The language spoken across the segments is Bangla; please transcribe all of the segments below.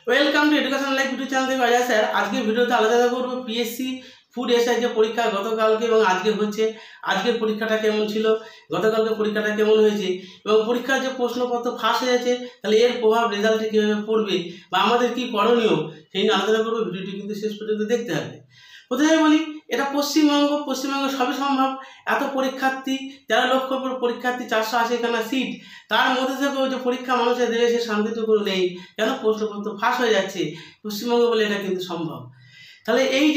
Welcome to education life YouTube channel থেকে অজয় স্যার। আজকে ভিডিওতে আলোচনা করব পিএসসি ফুড এসআই যে পরীক্ষা গতকালকে এবং আজকে হচ্ছে, আজকের পরীক্ষাটা কেমন ছিল, গতকালকে পরীক্ষাটা কেমন হয়েছে এবং পরীক্ষার যে প্রশ্নপত্র ফাঁস হয়েছে তাহলে এর প্রভাব রেজাল্টে কীভাবে পড়বে বা আমাদের কী করণীয় সেই নিয়ে আলোচনা করবো। ভিডিওটি কিন্তু শেষ পর্যন্ত দেখতে হবে। প্রথমে বলি, এটা পশ্চিমবঙ্গ সবই সম্ভব। এত পরীক্ষার্থী, 13 লক্ষ পরীক্ষার্থী, 480খানা সিট, তার মধ্যে থেকেও যে পরীক্ষা মানুষের দেবে সে শান্তিটুকু নেই, কেন প্রশ্নপত্র ফাঁস হয়ে যাচ্ছে পশ্চিমবঙ্গ বলে এটা কিন্তু সম্ভব। তাহলে এই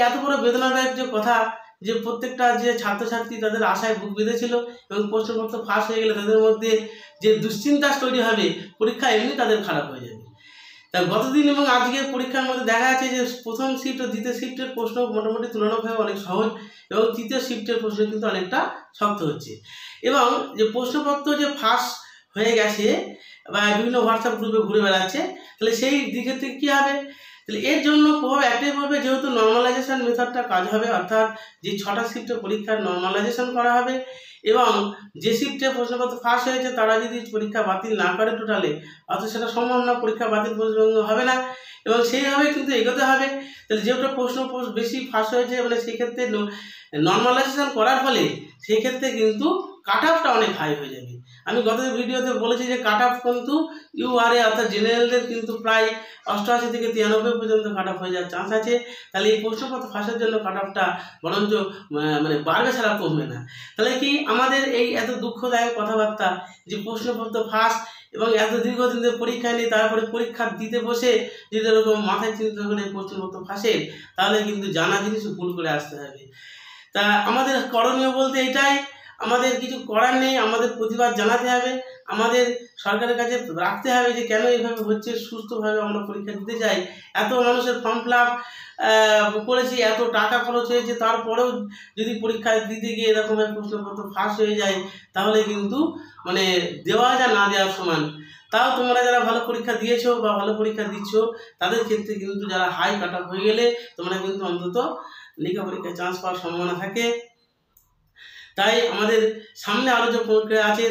এত বড় বেদনাদায়ক যে কথা, যে প্রত্যেকটা যে ছাত্রছাত্রী তাদের আশায় বুক বেঁধেছিল এবং প্রশ্নপত্র ফাঁস হয়ে গেলে তাদের মধ্যে যে দুশ্চিন্তা তৈরি হবে, পরীক্ষা এমনি তাদের খারাপ হয়ে যাবে। তা গতদিন এবং আজকের পরীক্ষার মধ্যে দেখা যাচ্ছে যে প্রথম শিফট ও দ্বিতীয় শিফটের প্রশ্ন মোটামুটি তুলনাভাবে অনেক সহজ এবং তৃতীয় শিফটের প্রশ্ন কিন্তু অনেকটা শক্ত হচ্ছে। এবং যে প্রশ্নপত্র যে ফাঁস হয়ে গেছে বা বিভিন্ন হোয়াটসঅ্যাপ গ্রুপে ঘুরে বেড়াচ্ছে, তাহলে সেই দিকের থেকে কী হবে, তাহলে এর জন্য প্রভাব একটাই পড়বে, যেহেতু নর্মালাইজেশন মেথডটা কাজ হবে, অর্থাৎ যে 6টা শিফটের পরীক্ষার নর্মালাইজেশন করা হবে এবং যে শিফটে প্রশ্নপত্র ফাঁস হয়েছে তারা যদি পরীক্ষা বাতিল না করে টোটালে, অথচ সেটা সম্ভব না, পরীক্ষা বাতিল হবে না এবং সেইভাবে কিন্তু এগোতে হবে। তাহলে যেহেতু প্রশ্ন বেশি ফাঁস হয়েছে মানে সেক্ষেত্রে নর্মালাইজেশন করার ফলে সেক্ষেত্রে কিন্তু কাট অফটা অনেক হাই হয়ে যাবে। আমি গত ভিডিওতে বলেছি যে কাট অফ কিন্তু ইউআরএ অর্থাৎ জেনারেলদের কিন্তু প্রায় 88 থেকে 93 পর্যন্ত কাট অফ হয়ে যাওয়ার চান্স আছে। তাহলে এই প্রশ্নপত্র ফাঁসের জন্য কাট অফটা বরঞ্চ মানে বাড়বে ছাড়া কমবে না। তাহলে কি আমাদের এই এত দুঃখদায়ক কথাবার্তা যে প্রশ্নপত্র ফাঁস এবং এত দীর্ঘদিন ধরে পরীক্ষা নেই, তারপরে পরীক্ষা দিতে বসে যদি এরকম মাথায় চিন্তা করে প্রশ্নপত্র ফাঁসে, তাহলে কিন্তু জানা জিনিস ভুল করে আসতে হবে। তা আমাদের করণীয় বলতে এটাই, আমাদের কিছু করার নেই, আমাদের প্রতিবাদ জানাতে হবে, আমাদের সরকারের কাছে রাখতে হবে যে কেন এইভাবে হচ্ছে, সুস্থভাবে আমরা পরীক্ষা দিতে চাই। এত মানুষের ফর্ম ফিল আপ করেছি, এত টাকা খরচ হয়েছে, তারপরেও যদি পরীক্ষা দিতে গিয়ে এরকমভাবে প্রশ্নপত্র ফাঁস হয়ে যায় তাহলে কিন্তু মানে দেওয়া যা না দেওয়ার সমান। তাও তোমরা যারা ভালো পরীক্ষা দিয়েছো বা ভালো পরীক্ষা দিচ্ছ তাদের ক্ষেত্রে কিন্তু যারা হাই কাট অফ হয়ে গেলে তোমরা কিন্তু অন্তত লেখা পরীক্ষায় চান্স পাওয়ার সম্ভাবনা থাকে। তাই আমাদের সামনে আরও যে প্রক্রিয়া আছে